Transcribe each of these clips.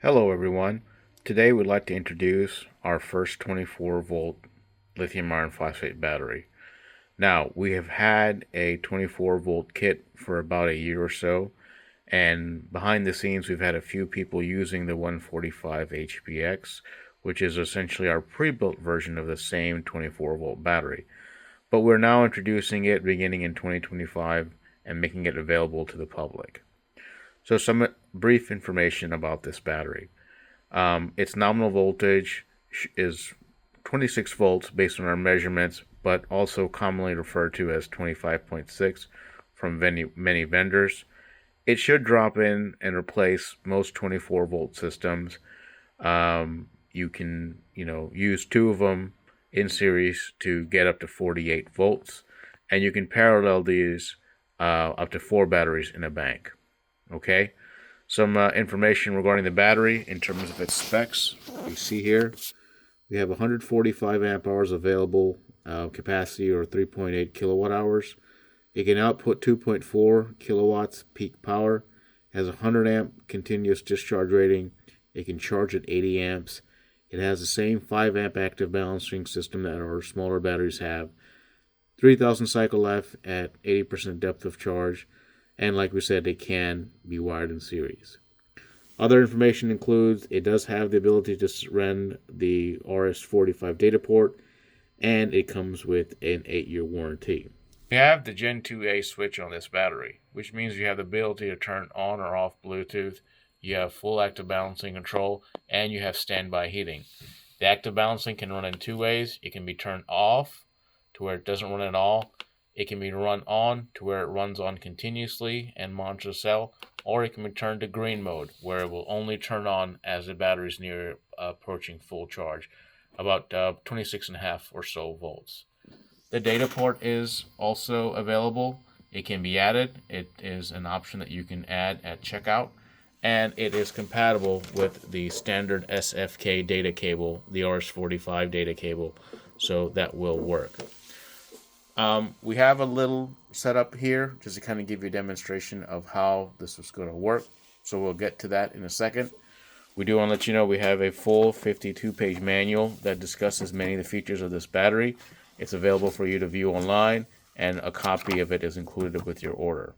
Hello everyone. Today we'd like to introduce our first 24 volt lithium iron phosphate battery. Now, we have had a 24 volt kit for about a year or so, and behind the scenes we've had a few people using the 145HPX, which is essentially our pre-built version of the same 24 volt battery. But we're now introducing it beginning in 2025 and making it available to the public. So some brief information about this battery. Its nominal voltage is 26 volts based on our measurements, but also commonly referred to as 25.6 from many vendors. It should drop in and replace most 24 volt systems. You can, use two of them in series to get up to 48 volts, and you can parallel these up to 4 batteries in a bank. Okay, some information regarding the battery in terms of its specs. You see here, we have 145 amp hours available capacity, or 3.8 kilowatt hours. It can output 2.4 kilowatts peak power, has a 100 amp continuous discharge rating. It can charge at 80 amps. It has the same 5 amp active balancing system that our smaller batteries have. 3,000 cycle life at 80% depth of charge. And like we said, they can be wired in series. Other information includes it does have the ability to run the RS-45 data port, and it comes with an 8-year warranty. You have the Gen 2A switch on this battery, which means you have the ability to turn on or off Bluetooth. You have full active balancing control, and you have standby heating. The active balancing can run in two ways. It can be turned off to where it doesn't run at all. It can be run on to where it runs on continuously and monitors the cell, or it can be turned to green mode, where it will only turn on as the battery is near approaching full charge, about 26.5 or so volts. The data port is also available. It can be added. It is an option that you can add at checkout, and it is compatible with the standard SFK data cable, the RS-45 data cable, so that will work. We have a little setup here just to kind of give you a demonstration of how this is going to work. So we'll get to that in a second. We do want to let you know we have a full 52-page manual that discusses many of the features of this battery. It's available for you to view online, and a copy of it is included with your order.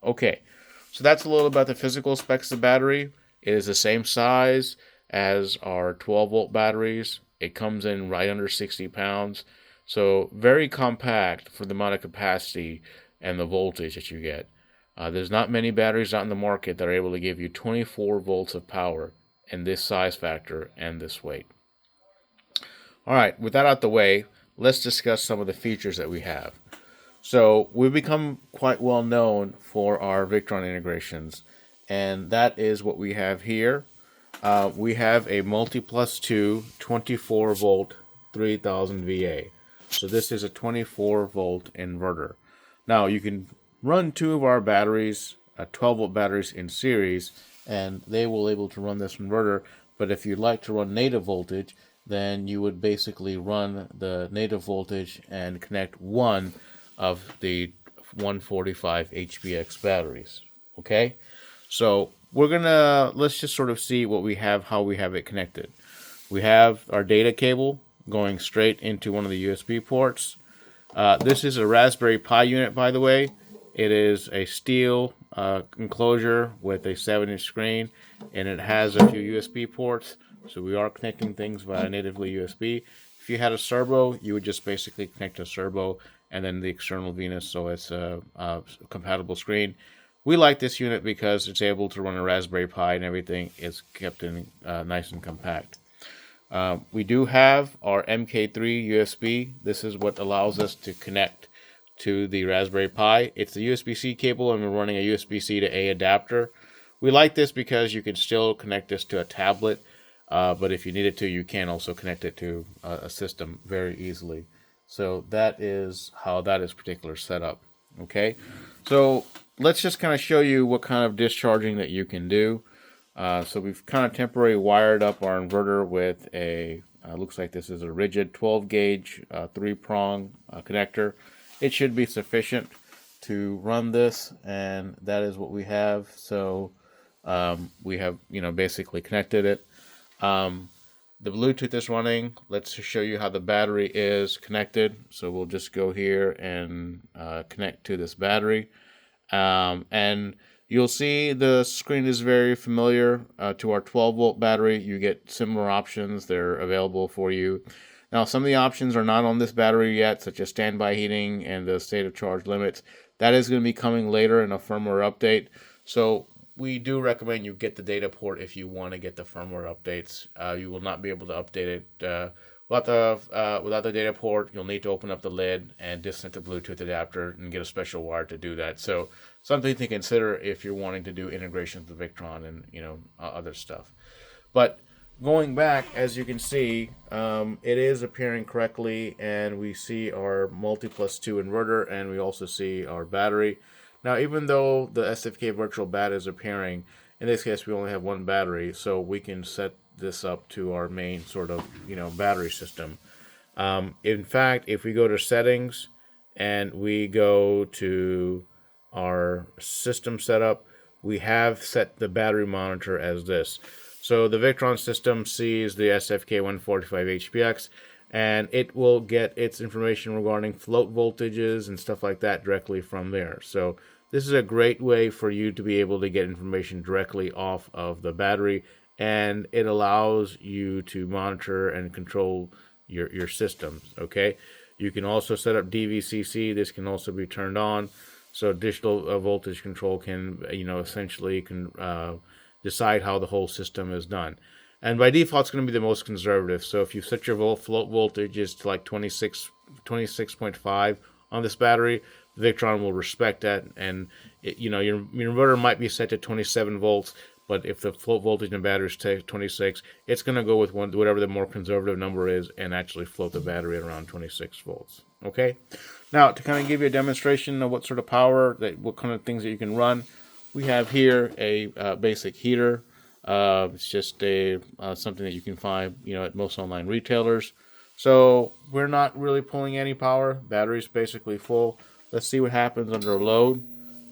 Okay, so that's a little about the physical specs of the battery. It is the same size as our 12-volt batteries. It comes in right under 60 pounds. So very compact for the amount of capacity and the voltage that you get. There's not many batteries out in the market that are able to give you 24 volts of power in this size factor and this weight. All right, with that out the way, let's discuss some of the features that we have. So we've become quite well known for our Victron integrations, and that is what we have here. We have a multi+2 24 volt 3000 VA. So this is a 24 volt inverter. Now you can run two of our batteries, 12 volt batteries in series, and they will able to run this inverter. But if you'd like to run native voltage, then you would basically run the native voltage and connect one of the 145 HPX batteries. Okay, so let's just sort of see what we have, how we have it connected. We have our data cable going straight into one of the USB ports. This is a Raspberry Pi unit, by the way. It is a steel enclosure with a 7-inch screen, and it has a few USB ports, so we are connecting things via natively USB. If you had a servo, you would just basically connect a servo and then the external Venus, so it's a compatible screen. We like this unit because it's able to run a Raspberry Pi, and everything is kept in nice and compact. We do have our MK3 USB. This is what allows us to connect to the Raspberry Pi. It's the USB-C cable, and we're running a USB-C to A adapter. We like this because you can still connect this to a tablet, but if you needed to, you can also connect it to a system very easily. So that is how that is particular set up. Okay, so let's just kind of show you what kind of discharging that you can do. So we've kind of temporarily wired up our inverter with a, looks like this is a rigid 12 gauge 3-prong connector. It should be sufficient to run this, and that is what we have. So we have, basically connected it. The Bluetooth is running. Let's show you how the battery is connected. So we'll just go here and connect to this battery. And you'll see the screen is very familiar to our 12-volt battery. You get similar options. They're available for you. Now, some of the options are not on this battery yet, such as standby heating and the state of charge limits. That is going to be coming later in a firmware update. So we do recommend you get the data port if you want to get the firmware updates. You will not be able to update it without the data port. You'll need to open up the lid and disconnect the Bluetooth adapter and get a special wire to do that. So something to consider if you're wanting to do integration with the Victron and other stuff. But going back, as you can see, it is appearing correctly, and we see our multi+2 inverter, and we also see our battery. Now, even though the SFK virtual bat is appearing, in this case we only have one battery, so we can set this up to our main sort of battery system. In fact, if we go to settings and we go to our system setup, we have set the battery monitor as this. So the Victron system sees the SFK-145HPX, and it will get its information regarding float voltages and stuff like that directly from there. So this is a great way for you to be able to get information directly off of the battery, and it allows you to monitor and control your systems. Okay, you can also set up DVCC. This can also be turned on, so digital voltage control can essentially decide how the whole system is done. And by default, it's going to be the most conservative. So if you set your float voltages to like 26.5 on this battery, Victron will respect that. And your inverter might be set to 27 volts, but if the float voltage in the battery is 26, it's going to go with whatever the more conservative number is and actually float the battery at around 26 volts. Okay. Now, to kind of give you a demonstration of what sort of power, what kind of things that you can run, we have here a basic heater. It's just something that you can find, at most online retailers. So we're not really pulling any power. Battery's basically full. Let's see what happens under a load.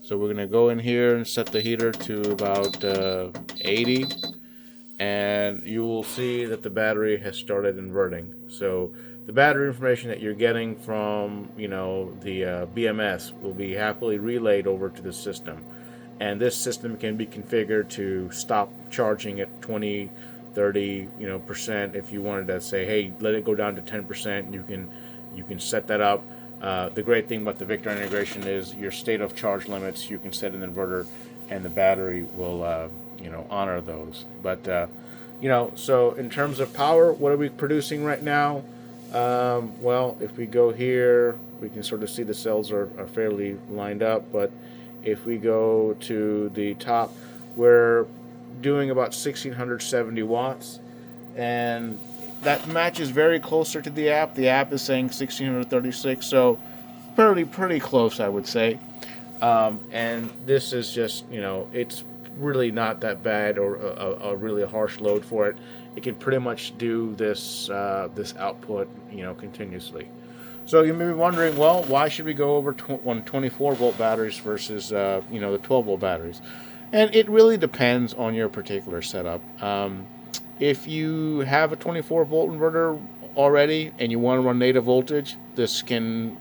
So we're going to go in here and set the heater to about 80. And you will see that the battery has started inverting. So the battery information that you're getting from, the BMS will be happily relayed over to the system. And this system can be configured to stop charging at 20, 30%. If you wanted to say, hey, let it go down to 10%, you can set that up. The great thing about the Victron integration is your state of charge limits. You can set an inverter, and the battery will honor those. But so in terms of power, what are we producing right now? Well, if we go here, we can sort of see the cells are fairly lined up, but if we go to the top, we're doing about 1670 watts, and that matches very closer to the app. The app is saying 1636, so pretty close, I would say. And this is just, it's really not that bad or a really harsh load for it. It can pretty much do this output, continuously. So you may be wondering, well, why should we go over 24-volt batteries versus, the 12-volt batteries? And it really depends on your particular setup. If you have a 24-volt inverter already and you want to run native voltage, this can,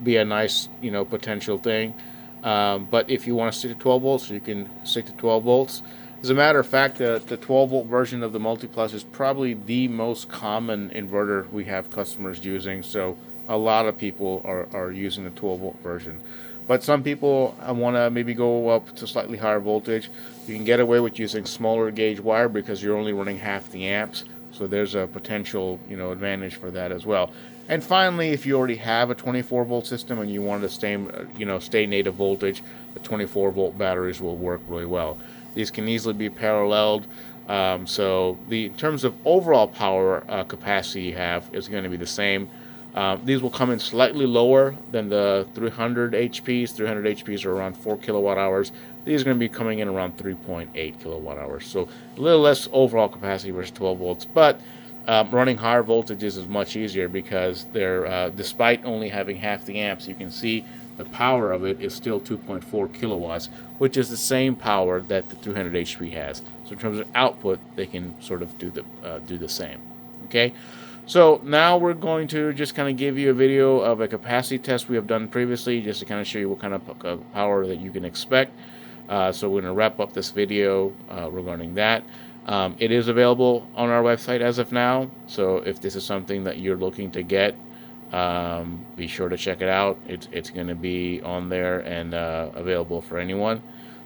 be a nice, potential thing. But if you want to stick to 12 volts, you can stick to 12 volts. As a matter of fact, the 12-volt version of the MultiPlus is probably the most common inverter we have customers using, so a lot of people are using the 12-volt version. But some people want to maybe go up to slightly higher voltage. You can get away with using smaller gauge wire because you're only running half the amps, so there's a potential advantage for that as well. And finally, if you already have a 24-volt system and you want to stay native voltage, the 24-volt batteries will work really well. These can easily be paralleled, so in terms of overall power capacity you have is going to be the same. These will come in slightly lower than the 300 HPs. 300 HPs are around 4 kilowatt hours. These are going to be coming in around 3.8 kilowatt hours. So a little less overall capacity versus 12 volts, but running higher voltages is much easier because they're, despite only having half the amps, you can see the power of it is still 2.4 kilowatts, which is the same power that the 300 HP has. So in terms of output, they can sort of do the same. Okay, so now we're going to just kind of give you a video of a capacity test we have done previously, just to kind of show you what kind of power that you can expect. So we're going to wrap up this video regarding that. It is available on our website as of now, so if this is something that you're looking to get, be sure to check it out. It's going to be on there and available for anyone.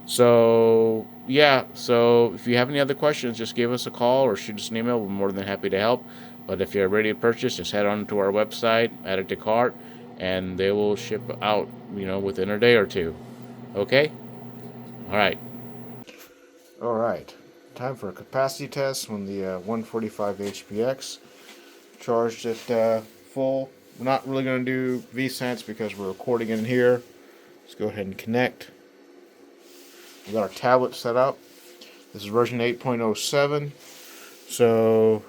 So yeah, so if you have any other questions, just give us a call or shoot us an email. We're more than happy to help. But if you're ready to purchase, just head on to our website, add it to cart, and they will ship out, within a day or two. Okay? All right. Time for a capacity test on the 145 HPX. Charged at full. We're not really going to do V-Sense because we're recording in here. Let's go ahead and connect. We got our tablet set up. This is version 8.07. So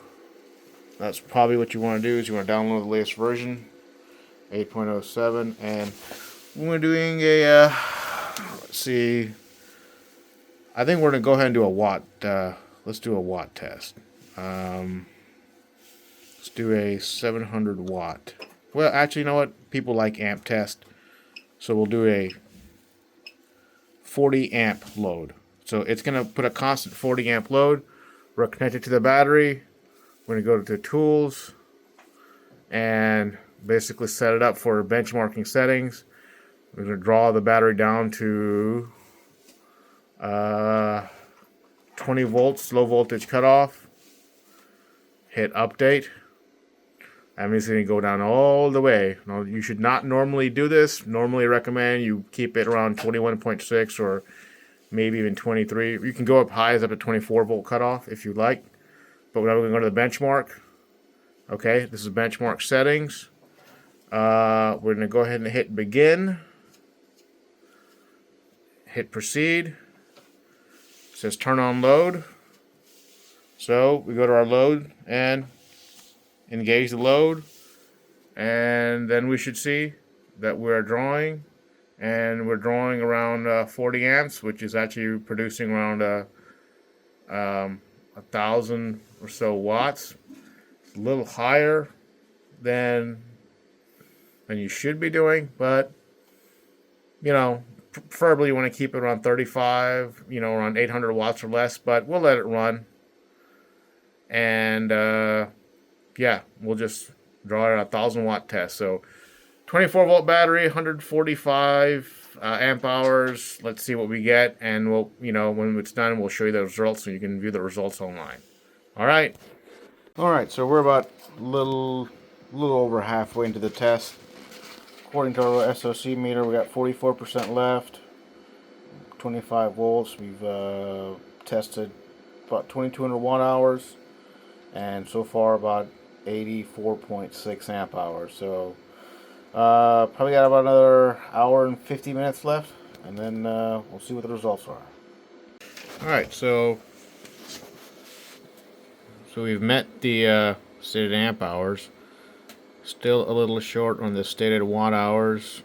that's probably what you want to do, is you want to download the latest version, 8.07. And we're doing a, let's see, I think we're going to go ahead and do a watt. Let's do a watt test. Let's do a 700 watt. Well, actually, you know what? People like amp test. So we'll do a 40 amp load. So it's going to put a constant 40 amp load. We're connected to the battery. We're going to go to tools and basically set it up for benchmarking settings. We're going to draw the battery down to 20 volts, low voltage cutoff. Hit update. That means it's going to go down all the way. Now, you should not normally do this. Normally recommend you keep it around 21.6 or maybe even 23. You can go up high as up to 24 volt cutoff if you like. But now we're going to go to the benchmark. Okay, this is benchmark settings. We're going to go ahead and hit begin. Hit proceed. It says turn on load. So we go to our load and engage the load, and then we should see that we're drawing, and we're drawing around 40 amps, which is actually producing around 1,000 or so watts. It's a little higher than you should be doing, but preferably you want to keep it around 35, around 800 watts or less, but we'll let it run. And yeah, we'll just draw a 1,000 watt test. So 24 volt battery, 145 amp hours. Let's see what we get, and we'll, when it's done, we'll show you the results so you can view the results online. All right. So we're about a little over halfway into the test. According to our SOC meter, we got 44% left. 25 volts. We've tested about 2,200 watt hours, and so far about 84.6 amp hours. So probably got about another hour and 50 minutes left, and then we'll see what the results are. Alright, so we've met the stated amp hours. Still a little short on the stated watt hours.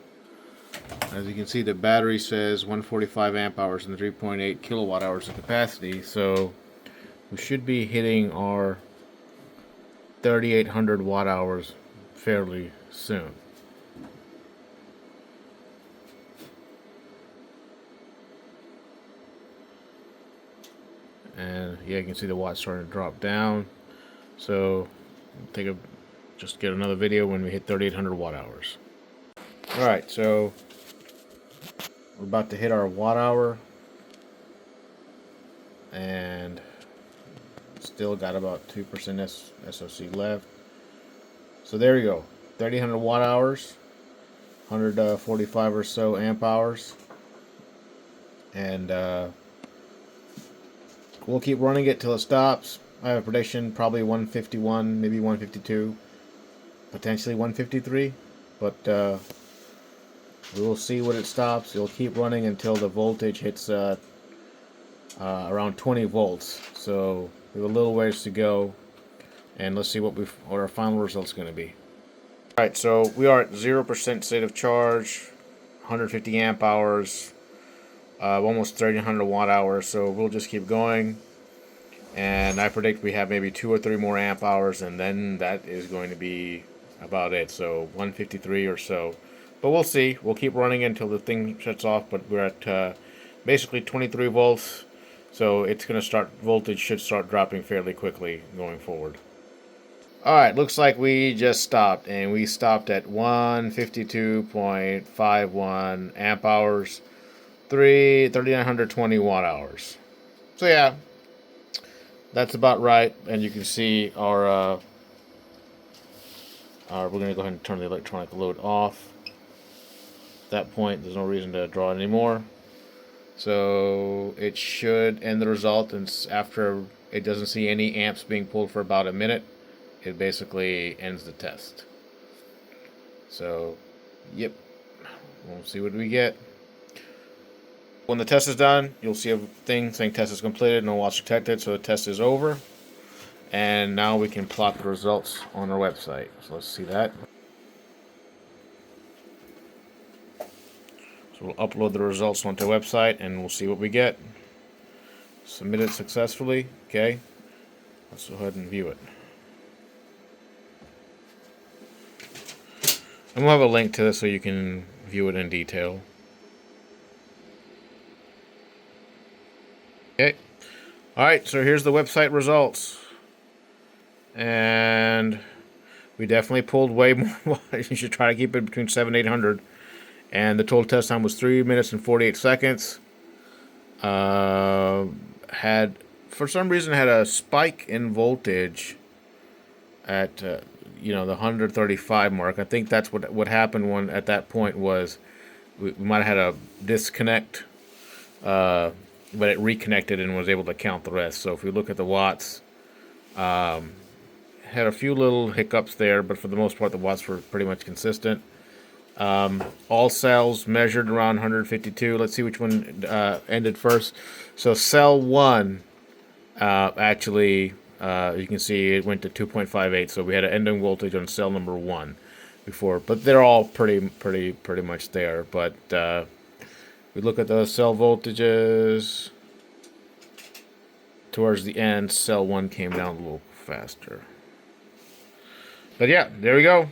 As you can see, the battery says 145 amp hours and 3.8 kilowatt hours of capacity, so we should be hitting our 3,800 watt hours fairly soon. And yeah, you can see the watts starting to drop down. So just get another video when we hit 3,800 watt hours. Alright, so we're about to hit our watt hour, and still got about 2% SOC left. So there you go, 3,800 watt hours, 145 or so amp hours, and we'll keep running it till it stops. I have a prediction, probably 151, maybe 152, potentially 153, but we'll see when it stops. It'll keep running until the voltage hits around 20 volts. So we have a little ways to go, and let's see what our final result's going to be. Alright, so we are at 0% state of charge, 150 amp hours, almost 1300 watt hours. So we'll just keep going, and I predict we have maybe 2 or 3 more amp hours, and then that is going to be about it. So 153 or so, but we'll see. We'll keep running until the thing shuts off. But we're at basically 23 volts, so it's going to start. Voltage should start dropping fairly quickly going forward. Alright, looks like we just stopped, and we stopped at 152.51 amp hours, 3,920 watt hours. So yeah, that's about right, and you can see our we're going to go ahead and turn the electronic load off. At that point, there's no reason to draw it anymore. So it should end the result, and after it doesn't see any amps being pulled for about a minute, it basically ends the test. So, yep, we'll see what we get. When the test is done, you'll see a thing saying test is completed, no watts detected, so the test is over. And now we can plot the results on our website. So let's see that. So we'll upload the results onto the website, and we'll see what we get. Submit it successfully. Okay, let's go ahead and view it. And we'll have a link to this so you can view it in detail. Okay. Alright, so here's the website results. And we definitely pulled way more. You should try to keep it between 700 and 800. And the total test time was 3 minutes and 48 seconds. Had, for some reason, had a spike in voltage at the 135 mark. I think that's what happened when at that point was we might have had a disconnect, but it reconnected and was able to count the rest. So if we look at the watts, had a few little hiccups there, but for the most part the watts were pretty much consistent. All cells measured around 152. Let's see which one ended first. So cell 1 actually, you can see it went to 2.58. So we had an ending voltage on cell number 1 before, but they're all pretty much there. But we look at the cell voltages towards the end. Cell 1 came down a little faster. But yeah, there we go.